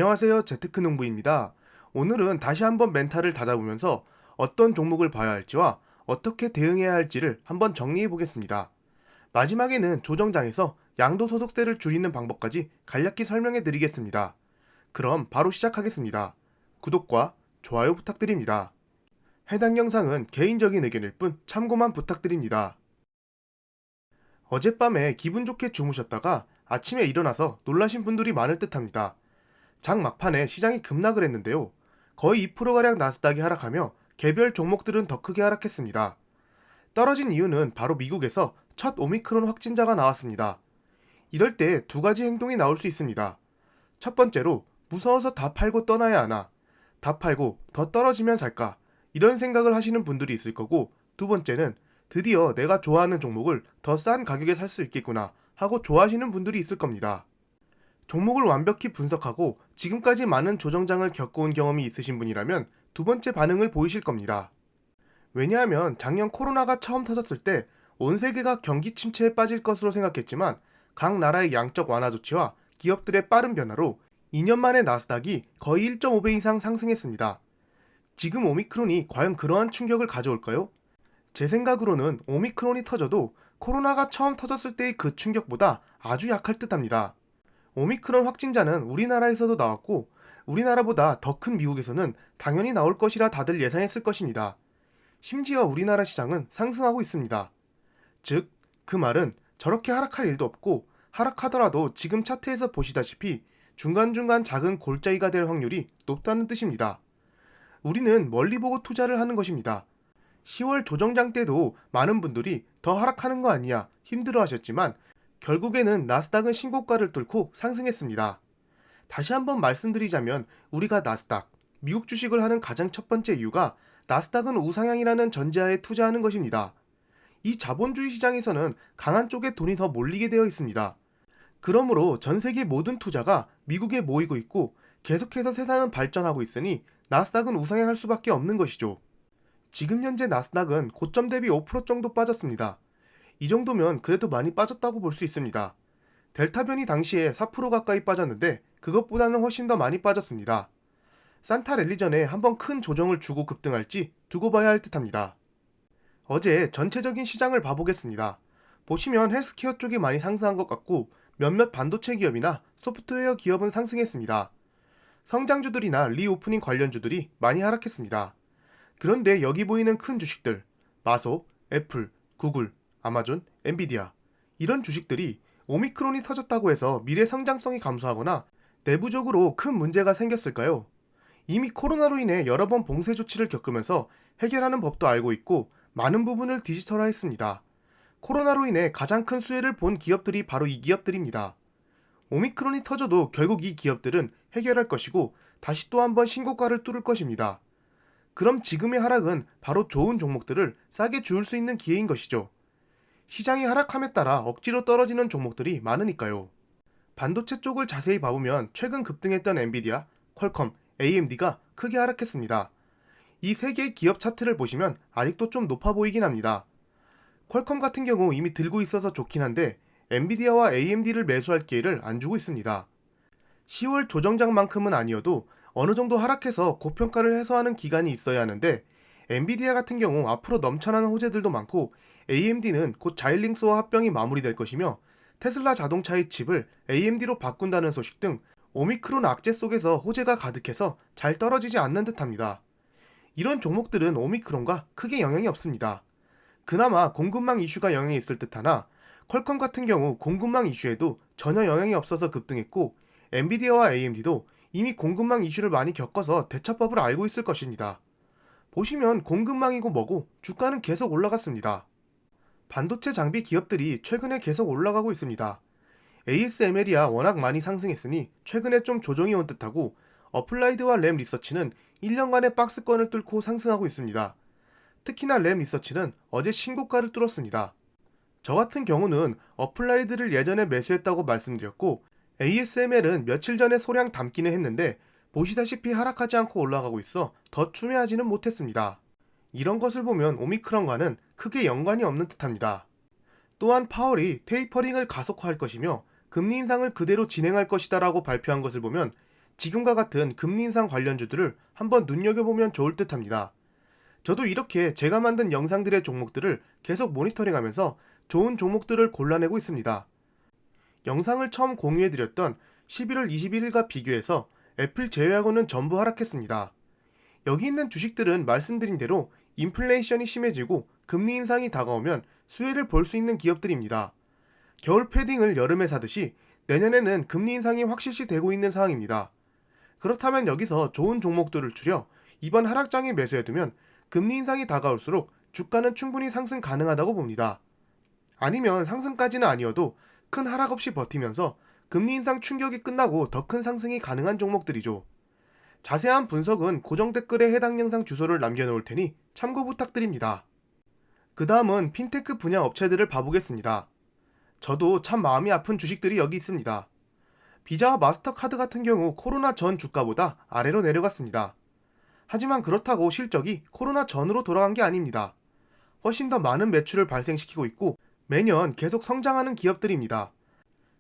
안녕하세요. 재테크 농부입니다. 오늘은 다시 한번 멘탈을 다잡으면서 어떤 종목을 봐야 할지와 어떻게 대응해야 할지를 한번 정리해 보겠습니다. 마지막에는 조정장에서 양도소득세를 줄이는 방법까지 간략히 설명해 드리겠습니다. 그럼 바로 시작하겠습니다. 구독과 좋아요 부탁드립니다. 해당 영상은 개인적인 의견일 뿐 참고만 부탁드립니다. 어젯밤에 기분 좋게 주무셨다가 아침에 일어나서 놀라신 분들이 많을 듯합니다. 장 막판에 시장이 급락을 했는데요. 거의 2%가량 나스닥이 하락하며 개별 종목들은 더 크게 하락했습니다. 떨어진 이유는 바로 미국에서 첫 오미크론 확진자가 나왔습니다. 이럴 때 두 가지 행동이 나올 수 있습니다. 첫 번째로 무서워서 다 팔고 떠나야 하나, 다 팔고 더 떨어지면 살까, 이런 생각을 하시는 분들이 있을 거고, 두 번째는 드디어 내가 좋아하는 종목을 더 싼 가격에 살 수 있겠구나 하고 좋아하시는 분들이 있을 겁니다. 종목을 완벽히 분석하고 지금까지 많은 조정장을 겪어온 경험이 있으신 분이라면 두 번째 반응을 보이실 겁니다. 왜냐하면 작년 코로나가 처음 터졌을 때 온 세계가 경기 침체에 빠질 것으로 생각했지만 각 나라의 양적 완화 조치와 기업들의 빠른 변화로 2년 만에 나스닥이 거의 1.5배 이상 상승했습니다. 지금 오미크론이 과연 그러한 충격을 가져올까요? 제 생각으로는 오미크론이 터져도 코로나가 처음 터졌을 때의 그 충격보다 아주 약할 듯합니다. 오미크론 확진자는 우리나라에서도 나왔고 우리나라보다 더 큰 미국에서는 당연히 나올 것이라 다들 예상했을 것입니다. 심지어 우리나라 시장은 상승하고 있습니다. 즉, 그 말은 저렇게 하락할 일도 없고 하락하더라도 지금 차트에서 보시다시피 중간중간 작은 골짜기가 될 확률이 높다는 뜻입니다. 우리는 멀리 보고 투자를 하는 것입니다. 10월 조정장 때도 많은 분들이 더 하락하는 거 아니야 힘들어 하셨지만 결국에는 나스닥은 신고가를 뚫고 상승했습니다. 다시 한번 말씀드리자면 우리가 나스닥, 미국 주식을 하는 가장 첫 번째 이유가 나스닥은 우상향이라는 전제하에 투자하는 것입니다. 이 자본주의 시장에서는 강한 쪽에 돈이 더 몰리게 되어 있습니다. 그러므로 전 세계 모든 투자가 미국에 모이고 있고 계속해서 세상은 발전하고 있으니 나스닥은 우상향할 수밖에 없는 것이죠. 지금 현재 나스닥은 고점 대비 5% 정도 빠졌습니다. 이 정도면 그래도 많이 빠졌다고 볼 수 있습니다. 델타 변이 당시에 4% 가까이 빠졌는데 그것보다는 훨씬 더 많이 빠졌습니다. 산타 랠리 전에 한번 큰 조정을 주고 급등할지 두고 봐야 할 듯합니다. 어제 전체적인 시장을 봐보겠습니다. 보시면 헬스케어 쪽이 많이 상승한 것 같고 몇몇 반도체 기업이나 소프트웨어 기업은 상승했습니다. 성장주들이나 리오프닝 관련주들이 많이 하락했습니다. 그런데 여기 보이는 큰 주식들, 마소, 애플, 구글, 아마존, 엔비디아 이런 주식들이 오미크론이 터졌다고 해서 미래 성장성이 감소하거나 내부적으로 큰 문제가 생겼을까요? 이미 코로나로 인해 여러 번 봉쇄 조치를 겪으면서 해결하는 법도 알고 있고 많은 부분을 디지털화했습니다. 코로나로 인해 가장 큰 수혜를 본 기업들이 바로 이 기업들입니다. 오미크론이 터져도 결국 이 기업들은 해결할 것이고 다시 또 한 번 신고가를 뚫을 것입니다. 그럼 지금의 하락은 바로 좋은 종목들을 싸게 주울 수 있는 기회인 것이죠. 시장이 하락함에 따라 억지로 떨어지는 종목들이 많으니까요. 반도체 쪽을 자세히 봐보면 최근 급등했던 엔비디아, 퀄컴, AMD가 크게 하락했습니다. 이 세 개의 기업 차트를 보시면 아직도 좀 높아 보이긴 합니다. 퀄컴 같은 경우 이미 들고 있어서 좋긴 한데 엔비디아와 AMD를 매수할 기회를 안 주고 있습니다. 10월 조정장만큼은 아니어도 어느 정도 하락해서 고평가를 해소하는 기간이 있어야 하는데 엔비디아 같은 경우 앞으로 넘쳐나는 호재들도 많고 AMD는 곧 자일링스와 합병이 마무리될 것이며 테슬라 자동차의 칩을 AMD로 바꾼다는 소식 등 오미크론 악재 속에서 호재가 가득해서 잘 떨어지지 않는 듯합니다. 이런 종목들은 오미크론과 크게 영향이 없습니다. 그나마 공급망 이슈가 영향이 있을 듯하나 퀄컴 같은 경우 공급망 이슈에도 전혀 영향이 없어서 급등했고 엔비디아와 AMD도 이미 공급망 이슈를 많이 겪어서 대처법을 알고 있을 것입니다. 보시면 공급망이고 뭐고 주가는 계속 올라갔습니다. 반도체 장비 기업들이 최근에 계속 올라가고 있습니다. ASML이야 워낙 많이 상승했으니 최근에 좀 조정이 온 듯하고 어플라이드와 램 리서치는 1년간의 박스권을 뚫고 상승하고 있습니다. 특히나 램 리서치는 어제 신고가를 뚫었습니다. 저 같은 경우는 어플라이드를 예전에 매수했다고 말씀드렸고 ASML은 며칠 전에 소량 담기는 했는데 보시다시피 하락하지 않고 올라가고 있어 더 추매하지는 못했습니다. 이런 것을 보면 오미크론과는 크게 연관이 없는 듯합니다. 또한 파월이 테이퍼링을 가속화할 것이며 금리 인상을 그대로 진행할 것이다 라고 발표한 것을 보면 지금과 같은 금리 인상 관련주들을 한번 눈여겨보면 좋을 듯합니다. 저도 이렇게 제가 만든 영상들의 종목들을 계속 모니터링하면서 좋은 종목들을 골라내고 있습니다. 영상을 처음 공유해드렸던 11월 21일과 비교해서 애플 제외하고는 전부 하락했습니다. 여기 있는 주식들은 말씀드린 대로 인플레이션이 심해지고 금리 인상이 다가오면 수혜를 볼 수 있는 기업들입니다. 겨울 패딩을 여름에 사듯이 내년에는 금리 인상이 확실시 되고 있는 상황입니다. 그렇다면 여기서 좋은 종목들을 추려 이번 하락장에 매수해두면 금리 인상이 다가올수록 주가는 충분히 상승 가능하다고 봅니다. 아니면 상승까지는 아니어도 큰 하락 없이 버티면서 금리 인상 충격이 끝나고 더 큰 상승이 가능한 종목들이죠. 자세한 분석은 고정 댓글에 해당 영상 주소를 남겨놓을 테니 참고 부탁드립니다. 그 다음은 핀테크 분야 업체들을 봐보겠습니다. 저도 참 마음이 아픈 주식들이 여기 있습니다. 비자와 마스터카드 같은 경우 코로나 전 주가보다 아래로 내려갔습니다. 하지만 그렇다고 실적이 코로나 전으로 돌아간 게 아닙니다. 훨씬 더 많은 매출을 발생시키고 있고 매년 계속 성장하는 기업들입니다.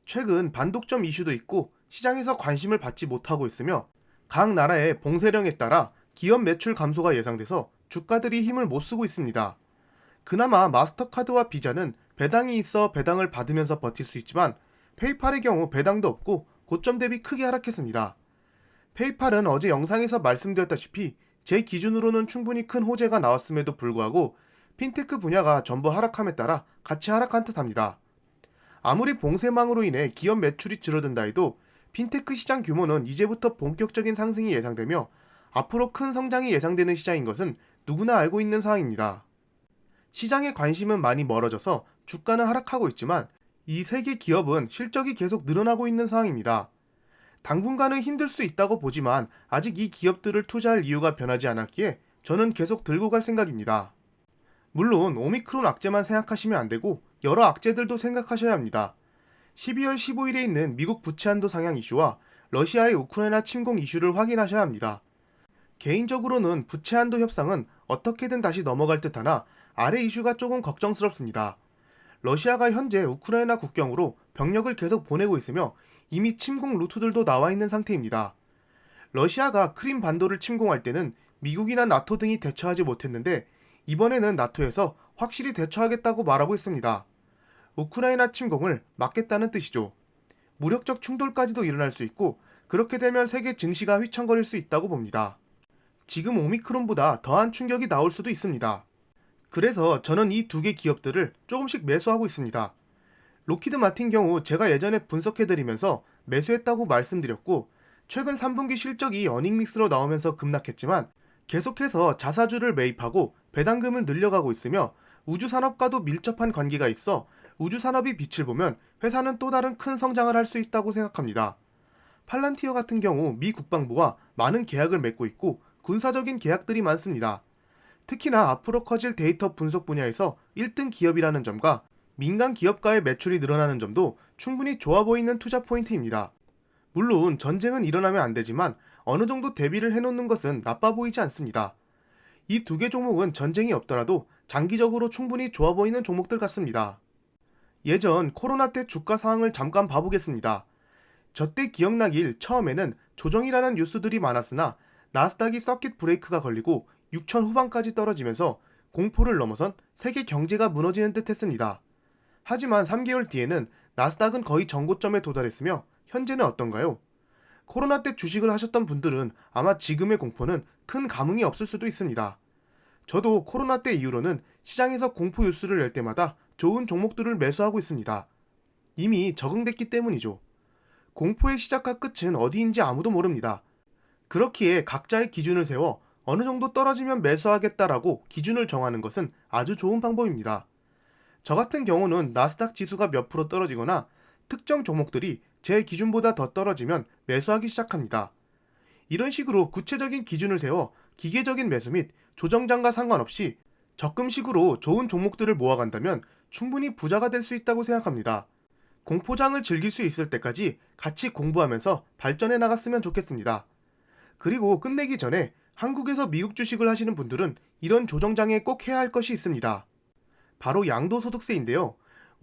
최근 반독점 이슈도 있고 시장에서 관심을 받지 못하고 있으며 각 나라의 봉쇄령에 따라 기업 매출 감소가 예상돼서 주가들이 힘을 못 쓰고 있습니다. 그나마 마스터카드와 비자는 배당이 있어 배당을 받으면서 버틸 수 있지만 페이팔의 경우 배당도 없고 고점 대비 크게 하락했습니다. 페이팔은 어제 영상에서 말씀드렸다시피 제 기준으로는 충분히 큰 호재가 나왔음에도 불구하고 핀테크 분야가 전부 하락함에 따라 같이 하락한 듯합니다. 아무리 봉쇄망으로 인해 기업 매출이 줄어든다 해도 핀테크 시장 규모는 이제부터 본격적인 상승이 예상되며 앞으로 큰 성장이 예상되는 시장인 것은 누구나 알고 있는 상황입니다. 시장의 관심은 많이 멀어져서 주가는 하락하고 있지만 이 세 개 기업은 실적이 계속 늘어나고 있는 상황입니다. 당분간은 힘들 수 있다고 보지만 아직 이 기업들을 투자할 이유가 변하지 않았기에 저는 계속 들고 갈 생각입니다. 물론 오미크론 악재만 생각하시면 안되고 여러 악재들도 생각하셔야 합니다. 12월 15일에 있는 미국 부채 한도 상향 이슈와 러시아의 우크라이나 침공 이슈를 확인하셔야 합니다. 개인적으로는 부채 한도 협상은 어떻게든 다시 넘어갈 듯하나 아래 이슈가 조금 걱정스럽습니다. 러시아가 현재 우크라이나 국경으로 병력을 계속 보내고 있으며 이미 침공 루트들도 나와 있는 상태입니다. 러시아가 크림 반도를 침공할 때는 미국이나 나토 등이 대처하지 못했는데 이번에는 나토에서 확실히 대처하겠다고 말하고 있습니다. 우크라이나 침공을 막겠다는 뜻이죠. 무력적 충돌까지도 일어날 수 있고 그렇게 되면 세계 증시가 휘청거릴 수 있다고 봅니다. 지금 오미크론보다 더한 충격이 나올 수도 있습니다. 그래서 저는 이 두 개 기업들을 조금씩 매수하고 있습니다. 로키드 마틴 경우 제가 예전에 분석해드리면서 매수했다고 말씀드렸고 최근 3분기 실적이 어닝믹스로 나오면서 급락했지만 계속해서 자사주를 매입하고 배당금을 늘려가고 있으며 우주산업과도 밀접한 관계가 있어 우주산업이 빛을 보면 회사는 또 다른 큰 성장을 할 수 있다고 생각합니다. 팔란티어 같은 경우 미 국방부와 많은 계약을 맺고 있고 군사적인 계약들이 많습니다. 특히나 앞으로 커질 데이터 분석 분야에서 1등 기업이라는 점과 민간 기업가의 매출이 늘어나는 점도 충분히 좋아 보이는 투자 포인트입니다. 물론 전쟁은 일어나면 안 되지만 어느 정도 대비를 해놓는 것은 나빠 보이지 않습니다. 이 두 개 종목은 전쟁이 없더라도 장기적으로 충분히 좋아 보이는 종목들 같습니다. 예전 코로나 때 주가 상황을 잠깐 봐보겠습니다. 저때 기억나길 처음에는 조정이라는 뉴스들이 많았으나 나스닥이 서킷 브레이크가 걸리고 6천 후반까지 떨어지면서 공포를 넘어선 세계 경제가 무너지는 듯 했습니다. 하지만 3개월 뒤에는 나스닥은 거의 전고점에 도달했으며 현재는 어떤가요? 코로나 때 주식을 하셨던 분들은 아마 지금의 공포는 큰 감흥이 없을 수도 있습니다. 저도 코로나 때 이후로는 시장에서 공포 뉴스를 낼 때마다 좋은 종목들을 매수하고 있습니다. 이미 적응됐기 때문이죠. 공포의 시작과 끝은 어디인지 아무도 모릅니다. 그렇기에 각자의 기준을 세워 어느 정도 떨어지면 매수하겠다라고 기준을 정하는 것은 아주 좋은 방법입니다. 저 같은 경우는 나스닥 지수가 몇 프로 떨어지거나 특정 종목들이 제 기준보다 더 떨어지면 매수하기 시작합니다. 이런 식으로 구체적인 기준을 세워 기계적인 매수 및 조정장과 상관없이 적금식으로 좋은 종목들을 모아간다면 충분히 부자가 될 수 있다고 생각합니다. 공포장을 즐길 수 있을 때까지 같이 공부하면서 발전해 나갔으면 좋겠습니다. 그리고 끝내기 전에 한국에서 미국 주식을 하시는 분들은 이런 조정장에 꼭 해야 할 것이 있습니다. 바로 양도소득세인데요.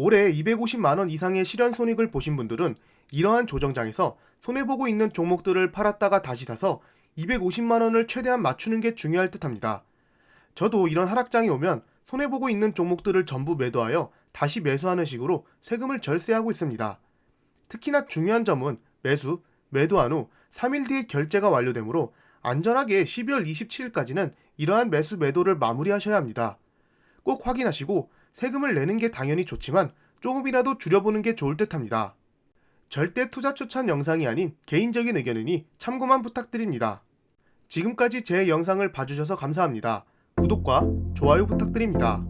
올해 250만 원 이상의 실현 손익을 보신 분들은 이러한 조정장에서 손해보고 있는 종목들을 팔았다가 다시 사서 250만 원을 최대한 맞추는 게 중요할 듯합니다. 저도 이런 하락장이 오면 손해보고 있는 종목들을 전부 매도하여 다시 매수하는 식으로 세금을 절세하고 있습니다. 특히나 중요한 점은 매수, 매도한 후 3일 뒤에 결제가 완료되므로 안전하게 12월 27일까지는 이러한 매수, 매도를 마무리하셔야 합니다. 꼭 확인하시고 세금을 내는 게 당연히 좋지만 조금이라도 줄여보는 게 좋을 듯합니다. 절대 투자 추천 영상이 아닌 개인적인 의견이니 참고만 부탁드립니다. 지금까지 제 영상을 봐주셔서 감사합니다. 구독과 좋아요 부탁드립니다.